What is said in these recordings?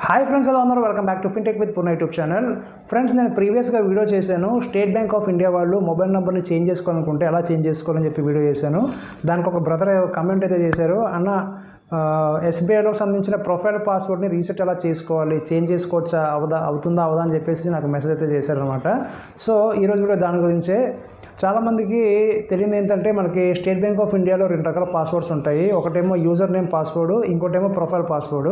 Hi friends, ఎలా ఉన్నారు? Welcome back to fintech with Purna YouTube channel. Friends, నేను ప్రీవియస్గా వీడియో చేశాను. స్టేట్ బ్యాంక్ ఆఫ్ ఇండియా వాళ్ళు మొబైల్ నెంబర్ని చేంజ్ చేసుకోవాలనుకుంటే ఎలా చేంజ్ చేసుకోవాలని చెప్పి వీడియో చేశాను. దానికి ఒక బ్రదర్ కమెంట్ అయితే చేశారు, అన్న ఎస్బీఐలో సంబంధించిన ప్రొఫైల్ పాస్వర్డ్ని రీసెట్ ఎలా చేసుకోవాలి, చేంజ్ చేసుకోవచ్చా, అవుతుందా అని చెప్పేసి నాకు మెసేజ్ అయితే చేశారనమాట. సో ఈరోజు కూడా దాని గురించే. చాలామందికి తెలియదు ఏంటంటే, మనకి స్టేట్ బ్యాంక్ ఆఫ్ ఇండియాలో రెండు రకాల పాస్వర్డ్స్ ఉంటాయి. ఒకటేమో యూజర్ నేమ్ పాస్వర్డ్, ఇంకోటేమో profile password.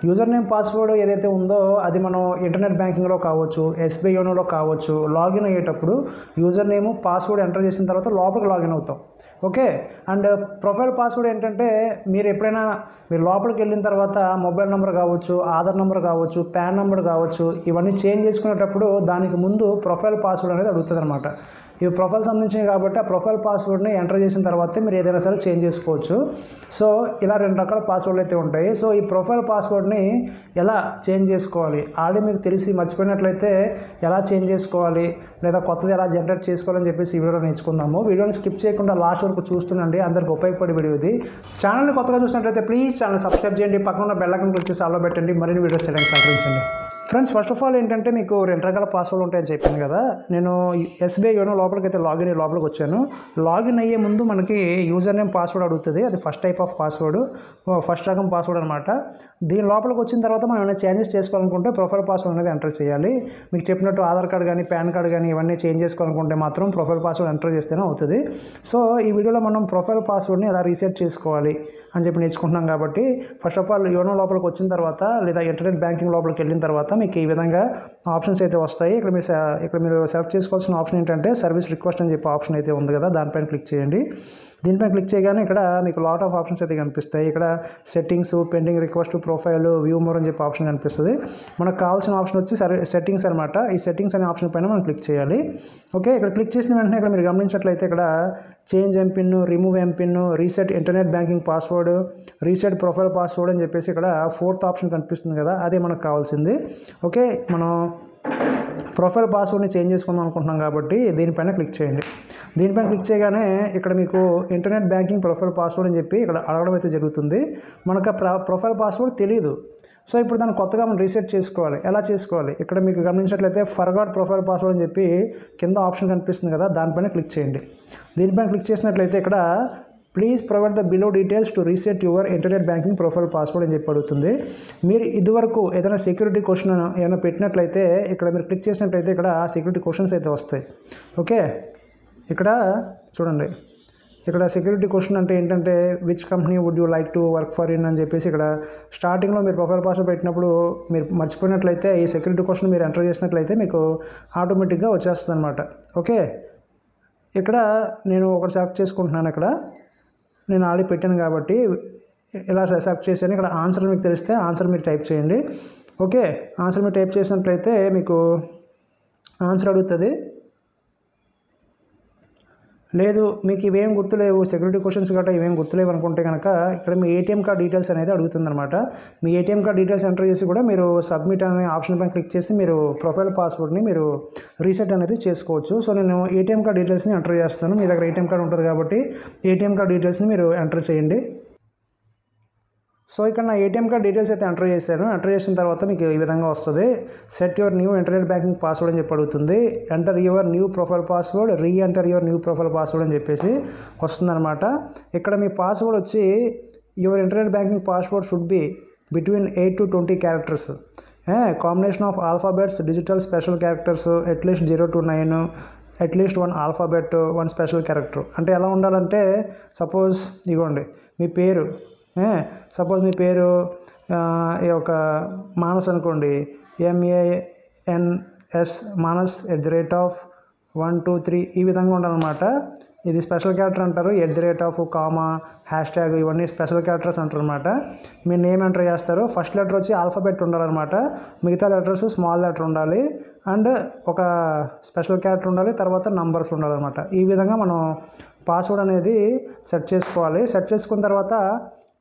User name password ఏదైతే ఉందో అది మనం ఇంటర్నెట్ బ్యాంకింగ్లో కావచ్చు, ఎస్బీఐ యోనోలో కావచ్చు, లాగిన్ అయ్యేటప్పుడు యూజర్ నేమ్ పాస్వర్డ్ ఎంటర్ చేసిన తర్వాత లోపలికి లాగిన్ అవుతాం. ఓకే. అండ్ ప్రొఫైల్ పాస్వర్డ్ ఏంటంటే, మీరు ఎప్పుడైనా మీరు లోపలికి వెళ్ళిన తర్వాత మొబైల్ నెంబర్ కావచ్చు, ఆధార్ నెంబర్ కావచ్చు, పాన్ నెంబర్ కావచ్చు, ఇవన్నీ చేంజ్ చేసుకునేటప్పుడు దానికి ముందు ప్రొఫైల్ పాస్వర్డ్ అనేది అడుగుతుంది అనమాట. ఇవి ప్రొఫైల్ సంబంధించినవి కాబట్టి ఆ ప్రొఫైల్ పాస్వర్డ్ని ఎంటర్ చేసిన తర్వాతే మీరు ఏదైనా సరే చేంజ్ చేసుకోవచ్చు. సో ఇలా రెండు రకాల పాస్వర్డ్లు అయితే ఉంటాయి. సో ఈ ప్రొఫైల్ పాస్వర్డ్ని ఎలా చేంజ్ చేసుకోవాలి, ఆల్రెడీ మీకు తెలిసి మర్చిపోయినట్లయితే ఎలా చేంజ్ చేసుకోవాలి, లేదా కొత్తది ఎలా జనరేట్ చేసుకోవాలని చెప్పేసి ఈ వీడియోలో నేర్చుకుందాము. వీడియోని స్కిప్ చేయకుండా లాస్ట్ వరకు చూస్తుండండి, అందరికి ఉపయోగపడే వీడియో ఇది. ఛానల్ని కొత్తగా చూసినట్లయితే ప్లీజ్ ఛానల్ సబ్స్క్రైబ్ చేయండి, పక్కన ఉన్న బెల్ ఐకాన్ క్లిక్ చేసి ఆల్లో పెట్టండి, మరిన్ని వీడియోస్ చేయడానికి సహకరించండి. ఫ్రెండ్స్, ఫస్ట్ ఆఫ్ ఆల్ ఏంటంటే, మీకు రెండు రకాల పాస్వర్డ్ ఉంటాయని చెప్పాను కదా. నేను ఎస్బీఐ యోనో లోపలికి అయితే లోపలికి వచ్చాను. లాగిన్ అయ్యే ముందు మనకి యూజర్ నేమ్ పాస్వర్డ్ అడుగుతుంది. అది first type of password, first రకం పాస్వర్డ్ అనమాట. దీని లోపలికి వచ్చిన తర్వాత మనం ఏమైనా చేంజెస్ చేసుకోవాలనుకుంటే ప్రొఫైల్ పాస్వర్డ్ అనేది ఎంటర్ చేయాలి. మీకు చెప్పినట్టు ఆధార్ కార్డ్ కానీ పాన్ కార్డ్ కానీ ఇవన్నీ చేంజ్ చేసుకోవాలనుకుంటే మాత్రం ప్రొఫైల్ పాస్వర్డ్ ఎంటర్ చేస్తేనే అవుతుంది. సో ఈ వీడియోలో మనం ప్రొఫైల్ పాస్వర్డ్ని ఎలా రీసెట్ చేసుకోవాలి అని చెప్పి నేర్చుకుంటున్నాం. కాబట్టి ఫస్ట్ ఆఫ్ ఆల్ యోనో లోపలికి వచ్చిన తర్వాత లేదా ఇంటర్నెట్ బ్యాంకింగ్ లోపలికి వెళ్ళిన తర్వాత మీకు ఈ విధంగా ఆప్షన్స్ అయితే వస్తాయి. ఇక్కడ మీరు సెలెక్ట్ చేసుకోవాల్సిన ఆప్షన్ ఏంటంటే సర్వీస్ రిక్వెస్ట్ అని చెప్పి ఆప్షన్ అయితే ఉంది కదా, దానిపైన క్లిక్ చేయండి. దీనిపైన క్లిక్ చేయగానే ఇక్కడ మీకు లాట్ ఆఫ్ ఆప్షన్స్ అయితే కనిపిస్తాయి. ఇక్కడ settings, pending request, profile, view more అని చెప్పి ఆప్షన్ కనిపిస్తుంది. మనకు కావాల్సిన ఆప్షన్ వచ్చి సెట్టింగ్స్ అనమాట. ఈ సెట్టింగ్స్ అనే ఆప్షన్ పైన మనం క్లిక్ చేయాలి. ఓకే. ఇక్కడ క్లిక్ చేసిన వెంటనే ఇక్కడ మీరు గమనించినట్లయితే ఇక్కడ change MPIN, remove MPIN, reset internet banking password, reset profile password అని చెప్పేసి ఇక్కడ ఫోర్త్ ఆప్షన్ కనిపిస్తుంది కదా, అదే మనకు కావాల్సింది. ఓకే. మనం ప్రొఫైల్ పాస్వర్డ్ని చేంజ్ చేసుకుందాం అనుకుంటున్నాం కాబట్టి దీనిపైన క్లిక్ చేయండి. దీనిపైన క్లిక్ చేయగానే ఇక్కడ మీకు ఇంటర్నెట్ బ్యాంకింగ్ ప్రొఫైల్ పాస్వర్డ్ అని చెప్పి ఇక్కడ అడగడం అయితే జరుగుతుంది. మనకు ఆ ప్రొఫైల్ పాస్వర్డ్ తెలియదు. సో ఇప్పుడు దాన్ని కొత్తగా మనం రీసెట్ చేసుకోవాలి. ఎలా చేసుకోవాలి? ఇక్కడ మీకు గమనించినట్లయితే ఫర్గాట్ ప్రొఫైల్ పాస్వర్డ్ అని చెప్పి కింద ఆప్షన్ కనిపిస్తుంది కదా, దానిపైన క్లిక్ చేయండి. దీనిపైన క్లిక్ చేసినట్లయితే ఇక్కడ please provide the below details to reset your internet banking profile password అని చెప్పి అడుగుతుంది. మీరు ఇదివరకు ఏదైనా సెక్యూరిటీ క్వశ్చన్ ఏమైనా పెట్టినట్లయితే ఇక్కడ మీరు క్లిక్ చేసినట్లయితే ఇక్కడ సెక్యూరిటీ క్వశ్చన్స్ అయితే వస్తాయి. ఓకే. ఇక్కడ చూడండి, ఇక్కడ సెక్యూరిటీ క్వశ్చన్ అంటే ఏంటంటే which company would you like to work for in అని చెప్పేసి ఇక్కడ స్టార్టింగ్లో మీరు ప్రొఫైల్ పాస్వర్డ్ పెట్టినప్పుడు మీరు మర్చిపోయినట్లయితే ఈ సెక్యూరిటీ క్వశ్చన్ మీరు ఎంటర్ చేసినట్లయితే మీకు ఆటోమేటిక్గా వచ్చేస్తుంది అనమాట. ఓకే. ఇక్కడ నేను ఒకటి సెలెక్ట్ చేసుకుంటున్నాను. ఇక్కడ నేను ఆల్రెడీ పెట్టాను కాబట్టి ఇలా సెలెక్ట్ చేశాను. ఇక్కడ ఆన్సర్ మీకు తెలిస్తే ఆన్సర్ మీరు టైప్ చేయండి. ఓకే. ఆన్సర్ మీరు టైప్ చేసినట్లయితే మీకు ఆన్సర్ అడుగుతుంది. లేదు మీకు ఇవేం గుర్తులేవు, సెక్యూరిటీ క్వశ్చన్స్ గట్రా ఇవేం గుర్తులేవు అనుకుంటే కనుక ఇక్కడ మీ ఏటీఎం కార్డ్ డీటెయిల్స్ అనేది అడుగుతుందన్నమాట. మీ ఏటీఎం కార్డ్ డీటెయిల్స్ ఎంటర్ చేసి కూడా మీరు సబ్మిట్ అనే ఆప్షన్ పైన క్లిక్ చేసి మీరు ప్రొఫైల్ పాస్వర్డ్ని మీరు రీసెట్ అనేది చేసుకోవచ్చు. సో నేను ఏటీఎం కార్డ్ డీటెయిల్స్ని ఎంటర్ చేస్తాను. మీ దగ్గర ఏటీఎం కార్డ్ ఉంటుంది కాబట్టి ఏటీఎం కార్డ్ డీటెయిల్స్ని మీరు ఎంటర్ చేయండి. సో ఇక్కడ నా ఏటీఎం కార్డ్ డీటెయిల్స్ అయితే ఎంటర్ చేశాను. ఎంటర్ చేసిన తర్వాత మీకు ఈ విధంగా వస్తుంది. Set your new internet banking password అని చెప్పి అడుగుతుంది. Enter your new profile password, enter your new profile password అని చెప్పేసి వస్తుందన్నమాట. ఇక్కడ మీ పాస్వర్డ్ వచ్చి your internet banking password should be between 8 to 20 characters, combination of alphabets, digital special characters, at least 0 to 9, at least 1 alphabet, 1 special character. అంటే ఎలా ఉండాలంటే suppose ఇగోండి మీ పేరు, సపోజ్ మీ పేరు ఈ యొక్క మానస్ అనుకోండి, MANS మానస్ @123 ఈ విధంగా ఉండాలన్నమాట. ఇది స్పెషల్ క్యారెక్టర్ అంటారు. @ కామా హ్యాష్ట్యాగ్ ఇవన్నీ స్పెషల్ క్యారెక్టర్స్ అంటారు అనమాట. మీ నేమ్ ఎంటర్ చేస్తారు. ఫస్ట్ లెటర్ వచ్చి ఆల్ఫాబెట్ ఉండాలన్నమాట. మిగతా లెటర్స్ స్మాల్ లెటర్ ఉండాలి అండ్ ఒక స్పెషల్ క్యారెక్టర్ ఉండాలి, తర్వాత నంబర్స్ ఉండాలన్నమాట. ఈ విధంగా మనం పాస్వర్డ్ అనేది సెట్ చేసుకోవాలి. సెట్ చేసుకున్న తర్వాత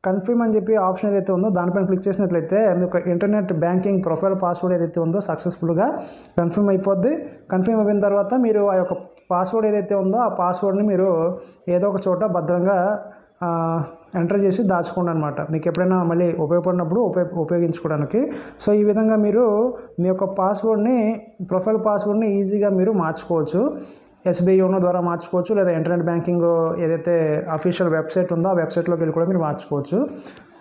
కన్ఫర్మ్ అని చెప్పి ఆప్షన్ ఏదైతే ఉందో దానిపైన క్లిక్ చేసినట్లయితే మీకు ఇంటర్నెట్ బ్యాంకింగ్ ప్రొఫైల్ పాస్వర్డ్ ఏదైతే ఉందో సక్సెస్ఫుల్గా కన్ఫర్మ్ అయిపోద్ది. కన్ఫర్మ్ అయిపోయిన తర్వాత మీరు ఆ యొక్క పాస్వర్డ్ ఏదైతే ఉందో ఆ పాస్వర్డ్ని మీరు ఏదో ఒక చోట భద్రంగా ఎంటర్ చేసి దాచుకోండి అనమాట. మీకు ఎప్పుడైనా మళ్ళీ ఉపయోగపడినప్పుడు ఉపయోగించుకోవడానికి. సో ఈ విధంగా మీరు మీ యొక్క పాస్వర్డ్ని, ప్రొఫైల్ పాస్వర్డ్ని ఈజీగా మీరు మార్చుకోవచ్చు. ఎస్బీఐ యోనో ద్వారా మార్చుకోవచ్చు, లేదా ఇంటర్నెట్ బ్యాంకింగ్ ఏదైతే అఫీషియల్ వెబ్సైట్ ఉందో ఆ వెబ్సైట్లోకి వెళ్ళి కూడా మీరు మార్చుకోవచ్చు.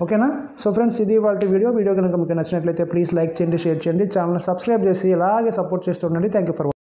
ఓకేనా? సో ఫ్రెండ్స్, ఇది వాళ్ళ వీడియో కనుక మీకు నచ్చినట్లయితే ప్లీజ్ లైక్ చేయండి, షేర్ చేయండి, ఛానల్ని సబ్స్క్రైబ్ చేసి ఇలాగే సపోర్ట్ చేస్తూ ఉండండి. Thank you for